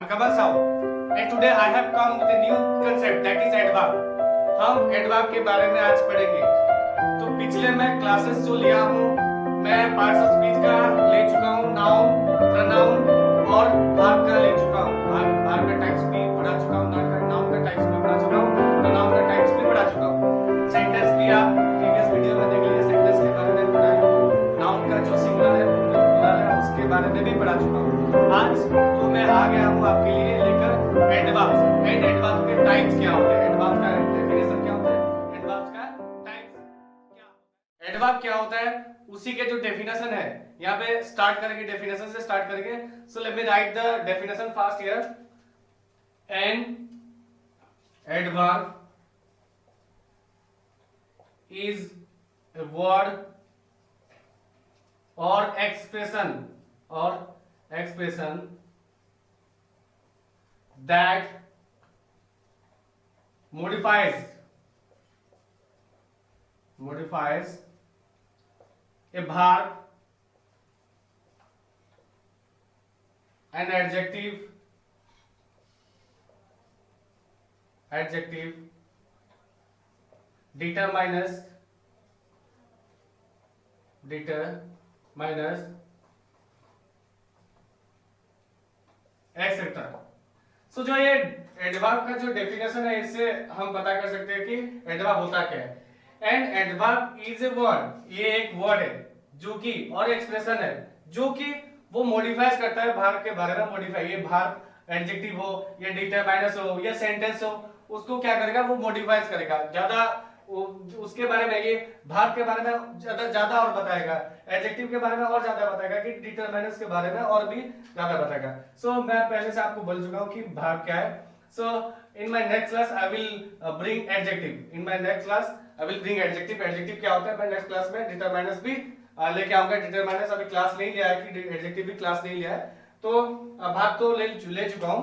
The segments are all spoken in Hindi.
Kamal Sahu, and today I have come with a new concept that is adverb. हम एडवर्ब के बारे में आज पढ़ेंगे। तो पिछले मैं क्लासेस जो लिया हूँ, मैं पार्ट्स ऑफ स्पीच का ले चुका हूँ, नाउन, प्रोनाउन और वर्ब का ले चुका हूँ। वर्ब का टाइप्स भी पढ़ा चुका हूँ, नाउन का टाइप्स भी पढ़ा चुका हूँ, प्रोनाउन का टाइप्स भी पढ़ा चुका हूँ। सेंटेंस भी आप प्रीवियस वीडियो में देख लीजिए, सेंटेंस के बारे में पढ़ा हूँ। नाउन का जो सिंगुलर है, प्लूरल है, उसके बारे में भी पढ़ा चुका हूँ। आज तो मैं आ गया हूँ आपके लिए लेकर एडवर्ब एंड एडवर्ब के टाइप्स क्या होते हैं, एडवर्ब का डेफिनेशन क्या होता है, एडवर्ब का टाइप्स क्या होता है। एडवर्ब क्या होता है, उसी के जो डेफिनेशन है यहाँ पे स्टार्ट करेंगे, डेफिनेशन से स्टार्ट करेंगे। So let me right the definition fast here. An adverb is a word or expression that modifies a verb, an adjective determiners etcetera. So जो ये एडवर्ब का जो डेफिनेशन है, इससे हम पता कर सकते हैं कि एडवर्ब होता क्या है। And adverb is a word, ये एक वर्ड है जो कि, और एक्सप्रेशन है जो कि वो मॉडिफाइज करता है भार्ब के बारे में। मॉडिफाई, ये भार्ब एडजेक्टिव हो या डिटरमाइनर्स हो या सेंटेंस हो, उसको क्या करेगा, वो मॉडिफाइज करेगा, ज्यादा उसके बारे में, ये भार्ब के बारे में ज्यादा और बताएगा, एडजेक्टिव के बारे में और ज्यादा बताएगा, कि डिटरमिनर्स के बारे में और भी ज्यादा बताएगा। सो मैं पहले से आपको बोल चुका हूं कि भार्ब क्या है। So in my next class I will bring adjective. Adjective क्या होता है, मैं नेक्स्ट क्लास में डिटरमिनर्स भी लेके आऊंगा। डिटरमिनर्स अभी क्लास नहीं लिया है, कि एडजेक्टिव भी क्लास नहीं लिया है, तो भार्ब तो ले चुका हूं।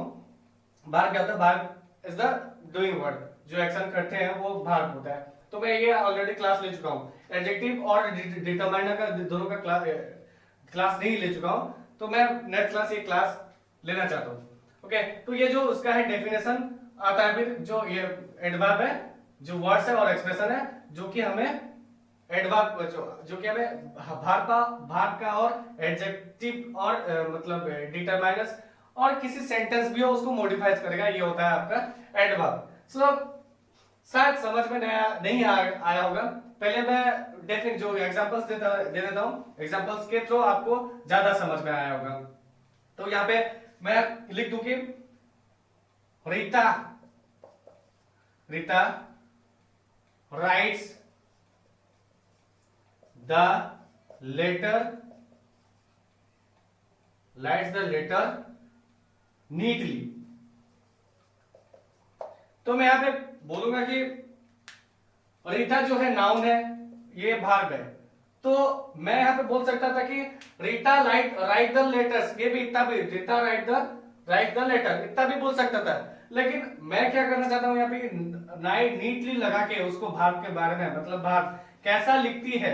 भार्ब क्या होता है, verb is the doing word, जो एक्शन करते हैं वो भार्ब होता है। तो मैं ये ऑलरेडी क्लास ले चुका हूं। एडजेक्टिव और डिटरमाइनर का दोनों का क्लास नहीं ले चुका हूं, तो मैं नेक्स्ट क्लास ये क्लास लेना चाहता हूं। ओके, तो ये जो उसका है डेफिनेशन आता है, फिर जो ये एडवर्ब है, जो वर्ड्स है और एक्सप्रेशन है, जो कि हमें एडवर्ब जो कि हमें भार्ब का और एडजेक्टिव और मतलब डिटरमाइनर्स और किसी सेंटेंस भी हो उसको मॉडिफाइज करेगा, ये होता है आपका एडवर्ब। सो शायद समझ में नहीं आया होगा। पहले मैं जो एग्जांपल्स दे देता हूं, एग्जांपल्स के थ्रू आपको ज्यादा समझ में आया होगा। तो यहाँ पे मैं लिख दूं कि Rita writes the letter neatly. तो मैं यहां पे बोलूंगा कि रीता जो है नाउन है, ये वर्ब है, तो मैं यहां पे बोल सकता था कि रीता राइट द लेटर्स, ये भी इतना भी, रीता राइट द लेटर, इतना भी बोल सकता था। लेकिन मैं क्या करना चाहता हूं यहाँ पे, नीटली लगा के उसको वर्ब के बारे में, मतलब वर्ब कैसा लिखती है,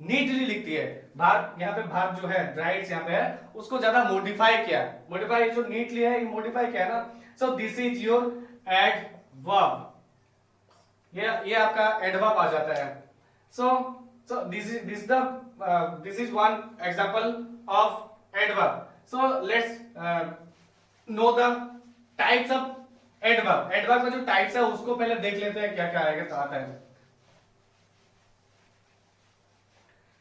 नीटली लिखती है। वर्ब यहाँ पे वर्ब जो है राइट्स यहाँ पे है, उसको ज्यादा मॉडिफाई किया। मॉडिफाई जो नीटली है, मॉडिफाई किया ना। So this is your adverb, ये आपका एडवर्ब आ जाता है। So this is one example of adverb. So let's know the types of adverb. Adverb का जो टाइप्स है उसको पहले देख लेते हैं, क्या क्या आएगा तो आता है।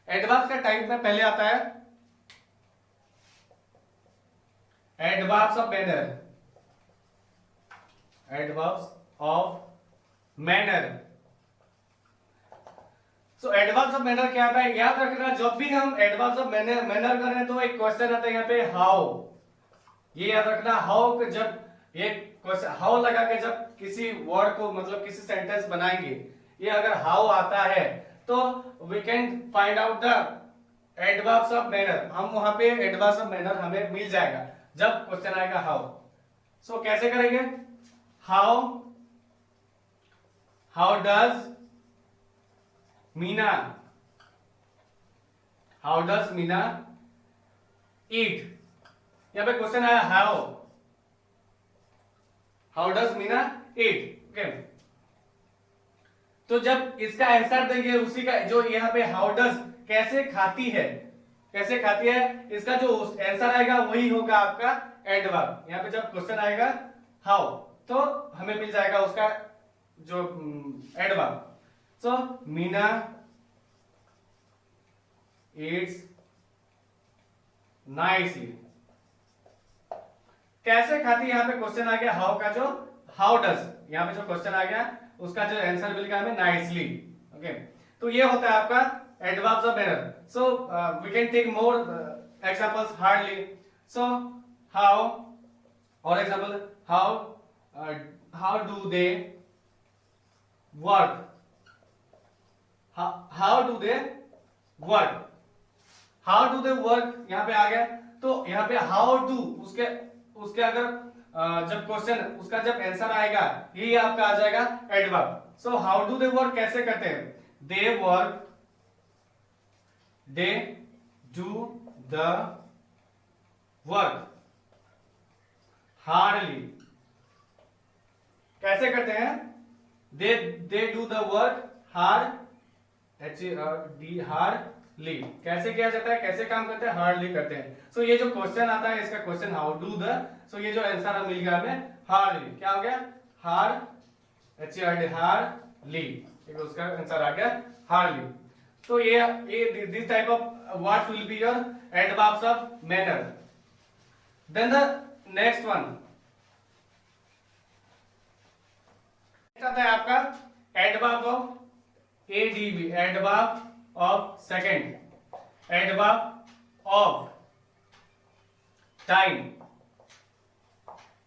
एडवर्ब का टाइप में पहले आता है adverbs of manner, adverbs of manner. So adverbs of manner क्या आता है, याद रखना, जब भी हम एडवर्ब्स ऑफ मैनर करें तो एक क्वेश्चन आता है यहाँ पे हाउ। ये याद रखना, हाउ, जब ये क्वेश्चन हाउ लगा के जब किसी वर्ड को, मतलब किसी सेंटेंस बनाएंगे, ये अगर हाउ आता है तो we can find out the adverbs of manner. हम वहां पे एडवर्ब्स ऑफ मैनर हमें मिल जाएगा जब क्वेश्चन आएगा हाउ। सो कैसे करेंगे, how does Meena how does Meena eat. यहां पे क्वेश्चन है how, how does Meena eat. Okay, तो जब इसका आंसर देंगे उसी का जो यहाँ पे हाउ डज कैसे खाती है, कैसे खाती है, इसका जो आंसर आएगा वही होगा आपका एडवर्ब। यहाँ पे जब क्वेश्चन आएगा हाउ तो हमें मिल जाएगा उसका जो एडवर्ब। सो मीना ईट्स नाइसली। कैसे खाती है, यहाँ पे क्वेश्चन आ गया हाउ का, जो हाउ डज यहाँ पे जो क्वेश्चन आ गया उसका जो आंसर मिल गया हमें नाइसली। ओके, तो ये होता है आपका adverbs of manner. So we can take more examples hardly. So how, और example how do they work, how do they work, how do they work यहाँ पे आ गया। तो यहाँ पे हाउ डू उसके अगर जब क्वेश्चन उसका जब आंसर आएगा यही आपका आ जाएगा adverb. So how do they work कैसे करते हैं, they work, they do the work hardly. कैसे करते हैं, they do the work hard, hardly. कैसे किया जाता है, कैसे काम करते हैं, हार्डली करते हैं। सो ये जो क्वेश्चन आता है इसका क्वेश्चन हाउ डू द, सो ये जो आंसर मिल गया हमें हार्डली, क्या हो गया हार्ड, हार्डली, उसका आंसर आ गया हार्डली। तो ये this type of words will be your adverbs of manner. Then the next one आता है आपका adverb of ADB, adverb of second, adverb of time,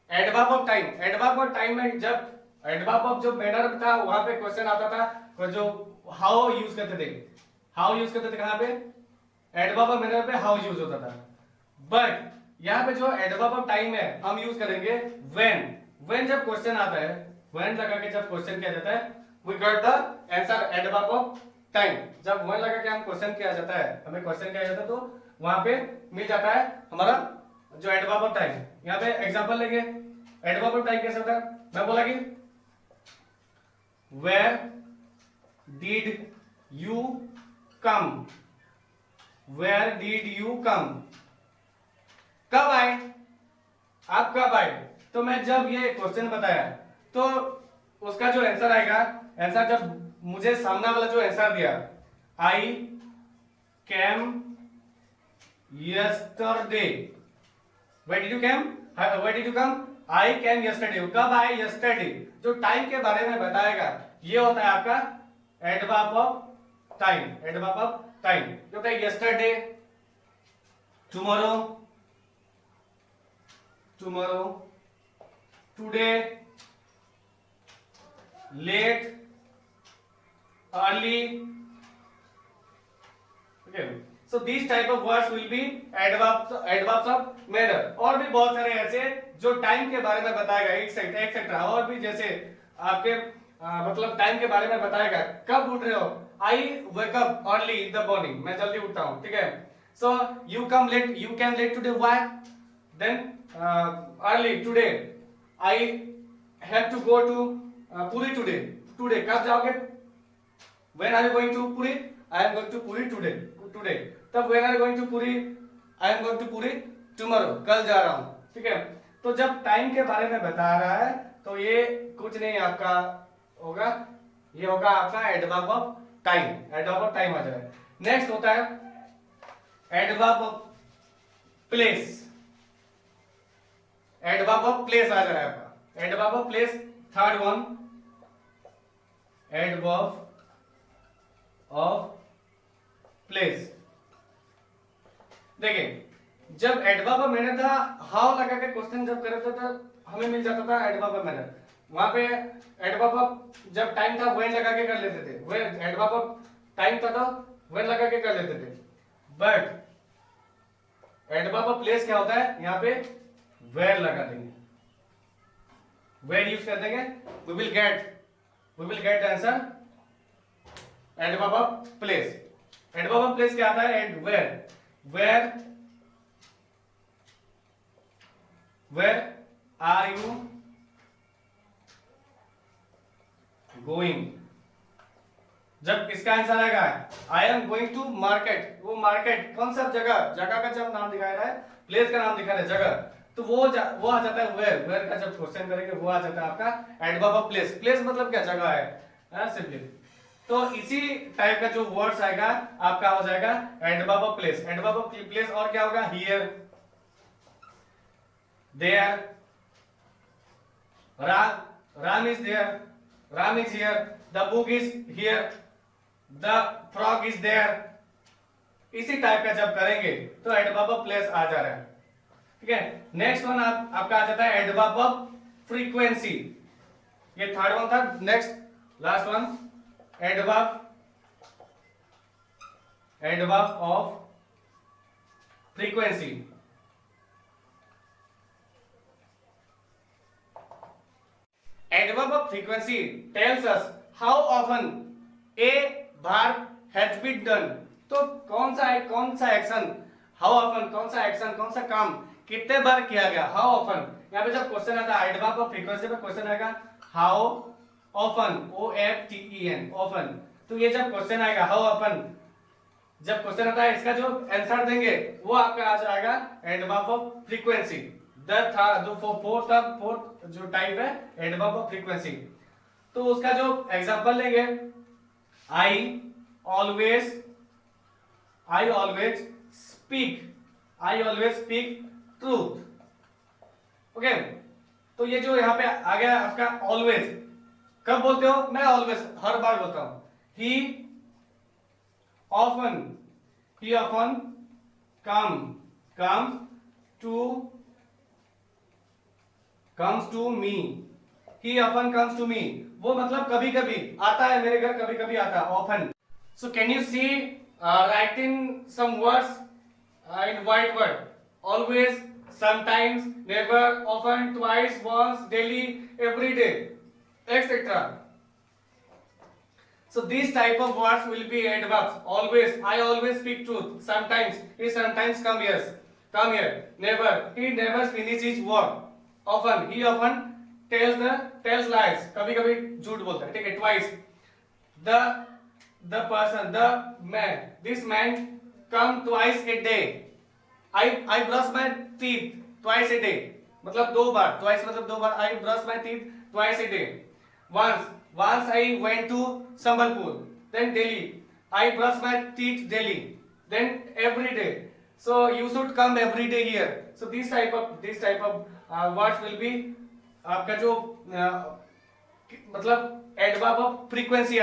adverb of time. Adverb of time में जब एडवर्ब ऑफ जो मैनर था वहां पे क्वेश्चन आता था, जो हाउ यूज करते थे, हाउ यूज करते थे कहां पे, एडवर्ब ऑफ मैनर पे हाउ यूज होता था। बट यहाँ पे जो एडवर्ब ऑफ टाइम है हम यूज करेंगे व्हेन। व्हेन जब क्वेश्चन आता है, व्हेन लगा के जब क्वेश्चन किया जाता है, we got the answer adverb of time. जब व्हेन लगा के हम क्वेश्चन किया जाता है, हमें क्वेश्चन किया जाता है, तो वहां पे मिल जाता है हमारा जो एडवर्ब ऑफ टाइम। यहाँ पे एग्जांपल लेंगे, एडवर्ब ऑफ टाइम कैसे होता है, मैं बोला कि where did you come, where did you come, कब आए, आप कब आए। तो मैं जब ये क्वेश्चन बताया तो उसका जो आंसर आएगा, आंसर जब मुझे सामने वाला जो आंसर दिया, I came yesterday, when did you came, when did you come, I came yesterday, कब आए, यस्टरडे। जो टाइम के बारे में बताएगा ये होता है आपका adverb of time, adverb of time. जो होता है yesterday, tomorrow, tomorrow, today, late, early. Okay, so this type of words will be adverbs of manner. और भी बहुत सारे ऐसे जो टाइम के बारे में बताएगा, एक्सेट्रा। और भी जैसे आपके मतलब टाइम के बारे में बताएगा, कब उठ रहे हो, I wake up early in the morning, मैं जल्दी उठता हूं, ठीक है। So you come late, you came late today, why, then early today, I have to go to Puri today, today कब जाओगे, when are you going to Puri, I am going to Puri today, today. तब when are you going to Puri, I am going to Puri tomorrow, कल जा रहा हूं, ठीक है। तो जब टाइम के बारे में बता रहा है तो ये कुछ नहीं आपका होगा, ये होगा आपका adverb of time, adverb of time आ जाएगा। नेक्स्ट होता है adverb of place, adverb of place आ जाएगा आपका, adverb of place third one, adverb of place. देखिए जब एडवर्ब ऑफ मैनर था, हाउ लगा के क्वेश्चन जब करते थे हमें मिल जाता था एडवर्ब ऑफ मैनर। वहां पे एडवर्ब ऑफ जब टाइम था व्हेन लगा के कर लेते थे, व्हेन एडवर्ब ऑफ टाइम था तो व्हेन लगा के कर लेते थे। बट एडवर्ब ऑफ प्लेस क्या होता है, यहाँ पे वेयर लगा देंगे, वेयर यूज कर देंगे, we will get the answer adverb of place. Adverb of place क्या आता है, and where are you going. जब इसका आंसर आएगा I am going to market, वो मार्केट कौन सा जगह, जगह का जब नाम दिखा रहा है, प्लेस का नाम दिखा रहा है जगह, तो वो आ जाता है वेयर, वेयर का जब क्वेश्चन करेंगे वो आ जाता है आपका एडवर्ब ऑफ प्लेस। प्लेस मतलब क्या, जगह है सिंपली। तो इसी टाइप का जो वर्ड्स आएगा आपका हो जाएगा adverb of place. Adverb of place और क्या होगा, here, there, Ram is there, Ram is here, the book is here, the frog is there। इसी टाइप का जब करेंगे तो एडवर्ब ऑफ प्लेस आ जा रहा है। ठीक है, नेक्स्ट वन आपका आ जाता है एडवर्ब ऑफ फ्रीक्वेंसी। ये थर्ड वन था। Next last one adverb of frequency. Adverb of frequency tells us how often a verb has been done। तो कौन सा एक्शन, हाउ ऑफन, कौन सा एक्शन, कौन सा काम कितने बार किया गया, हाउ ऑफन। यहाँ पे जब क्वेश्चन आता है एडवर्ब ऑफ फ्रीक्वेंसी पे क्वेश्चन आएगा हाउ ऑफन, OFTEN, ऑफन। तो ये जब क्वेश्चन आएगा हाउ ऑफन, जब क्वेश्चन आता है इसका जो आंसर देंगे वो आपका आ जाएगा एडवर्ब ऑफ फ्रीक्वेंसी। फोर्थ जो टाइप है एडवर्ब ऑफ फ्रीक्वेंसी। तो उसका जो एग्जांपल लेंगे, I always speak truth. Okay, तो ये जो यहाँ पे आ गया आपका ऑलवेज, कब बोलते हो, मैं ऑलवेज हर बार बोलता हूं। ही often comes to me, he often comes to me, वो मतलब कभी कभी आता है मेरे घर, कभी कभी आता है, often। So can you see writing some words in white word, always, sometimes, never, often, twice, once, daily, every day, etc. So these type of words will be adverbs. Always, I always speak truth, sometimes, he sometimes come here, never, he never finish his work, often, he often tells lies, कभी कभी झूठ बोलता है। ठीक है, twice, the person, the man, this man come twice a day, I brush my teeth twice a day, मतलब दो बार, twice मतलब दो बार, I brush my teeth twice a day। once I went to Sambalpur, then daily, I brush my teeth daily, then every day, so you should come every day here। So this type of words will be आपका जो मतलब एडवर्ब ऑफ फ्रीक्वेंसी